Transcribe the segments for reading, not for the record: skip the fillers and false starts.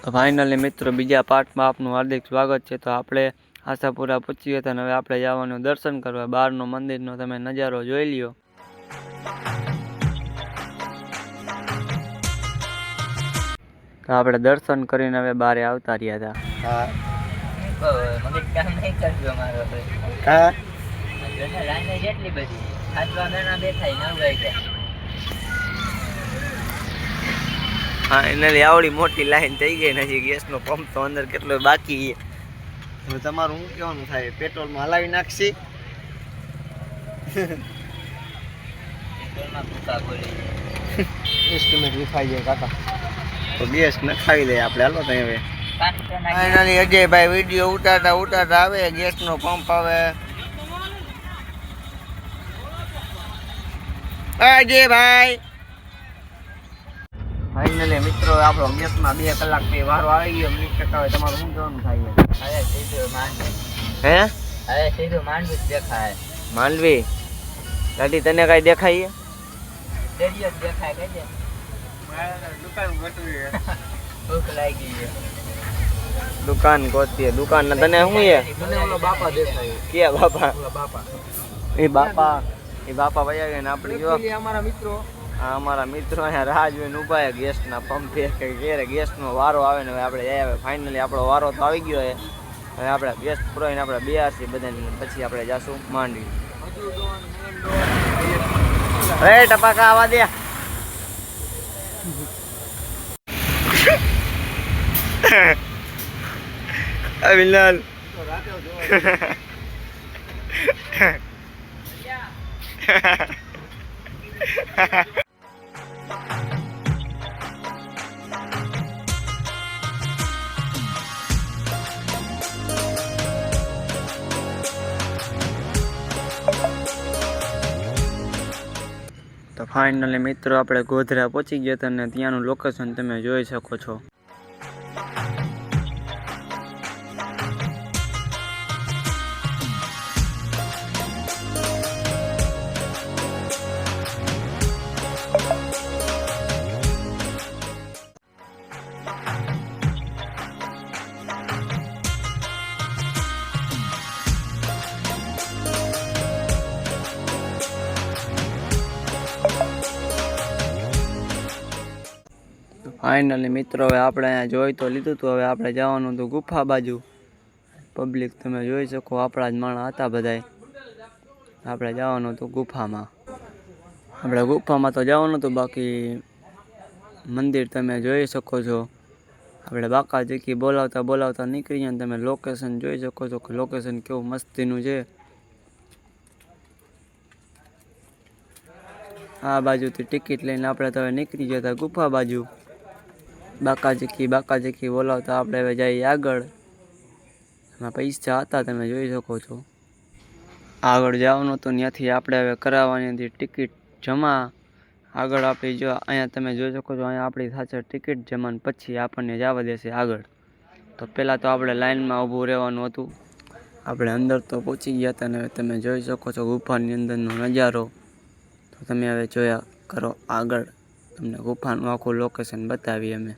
તો ફાઇનલી મિત્રો બીજા પાર્ટમાં આપનું હાર્દિક સ્વાગત છે। તો આપણે આશાપુરા પહોંચી હતા અને હવે આપણે જવાનું દર્શન કરવા। બહારનો મંદિરનો તમે નજારો જોઈ લ્યો। તો આપણે દર્શન કરીને હવે બહાર આવતા રહ્યા હતા। ફાઇનલી આવડી મોટી લાઈન થઈ ગઈ ને હજી ગેસનો પંપ તો અંદર કેટલો બાકી છે। હવે તમારું શું કહેવાનું થાય? પેટ્રોલમાં હલાવી નાખશી? એસ્ટિમેટ વિખાઈ જાય કાકા, તો ગેસ નખાવી દઈએ આપણે। હાલો તો હવે ફાઇનલી અજયભાઈ વિડીયો ઉતારતા આવે, ગેસનો પંપ આવે। અજયભાઈ ફાઇનલી મિત્રો આપણો ગેસમાં 2 કલાકથી વારો આવી ગયો। મિનિટ ટકા હોય તમારું શું કહેવાનું થાય? હવે સીધું માંડવી, હવે સીધું માંડવી જ દેખાય। માંડવી ગાડી તને કઈ દેખાય? દરિયો જ દેખાય। કઈ દુકાન ગોતવી, ભૂખ લાગી છે, દુકાન ગોતીએ। દુકાન ના તને શું છે? મને ઓલો બાપા દેખાય। કે બાપા? બાપા એ બાપા વયા ગયા ને આપણે જો અમારા મિત્રો, અમારા મિત્રો અહીંયા રાહ જોઈને ઊભા છે ગેસના પંપે કે ક્યારે ગેસનો વારો આવે ને હવે આપણે જઈએ। ફાઇનલી આપણો વારો તો આવી ગયો છે। હવે આપણે ગેસ પુરાવીને આપણે બેહારશું બધાને, પછી આપણે જાશું માંડવી। હવે ટપાકા આવવા દે। અવિલાલ તો ફાઇનલી મિત્રો આપણે ગોધરા પહોંચી ગયા હતા અને ત્યાંનું લોકેશન તમે જોઈ શકો છો। ફાઇનલી મિત્રો હવે આપણે અહીંયા જોઈ તો લીધું હતું, હવે આપણે જવાનું હતું ગુફા બાજુ। પબ્લિક તમે જોઈ શકો, આપણા જ માણસ હતા બધાય। આપણે જવાનું હતું ગુફામાં। આપણે ગુફામાં તો જવાનું હતું, બાકી મંદિર તમે જોઈ શકો છો। આપણે બાકાજીકી બોલાવતા નીકળી ગયા। તમે લોકેશન જોઈ શકો છો કે લોકેશન કેવું મસ્તીનું છે। આ બાજુથી ટિકિટ લઈને આપણે તો હવે નીકળી ગયા હતા ગુફા બાજુ। બાકાજીકી બોલાવતા આપણે હવે જઈએ આગળ। એમાં પૈસા હતા તમે જોઈ શકો છો। આગળ જવાનું હતું, ત્યાંથી આપણે હવે કરાવવાની હતી ટિકિટ જમા। આગળ આપણી જો અહીંયા તમે જોઈ શકો છો, અહીંયા આપણી થશે ટિકિટ જમા, પછી આપણને જવા દેશે આગળ। તો પહેલાં તો આપણે લાઇનમાં ઊભું રહેવાનું હતું। આપણે અંદર તો પહોંચી ગયા હતા ને તમે જોઈ શકો છો ગુફાની અંદરનો નજારો। તો તમે હવે જોયા કરો આગળ, તમને ગુફાનું આખું લોકેશન બતાવીએ અમે।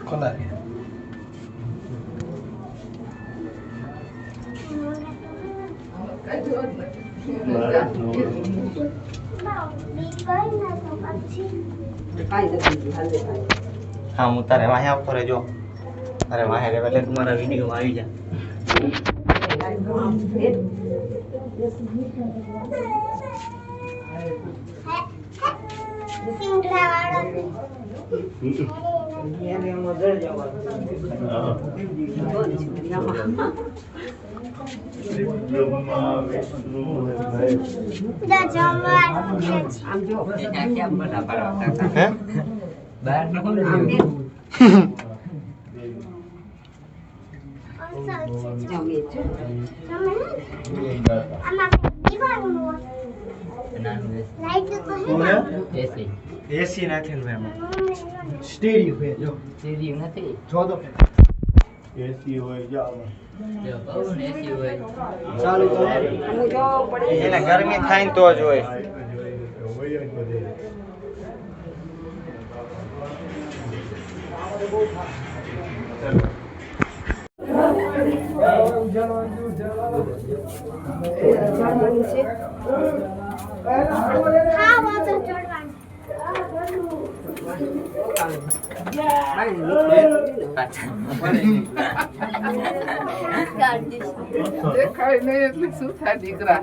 ખોલા હા હું તારે વાહે આવતો રહેજો અરે વાહે રહેવા એટલે તમારા વિડીયોમાં આવી જા એસી નાખે ને સ્ટેરિયો હે જો સ્ટેરિયો નથી જો તો એસી હોય જાવ એસી હોય ચાલુ તો એને ગરમી થાય ને તો જ હોય દેખાય નહીં એટલે શું થાય દીકરા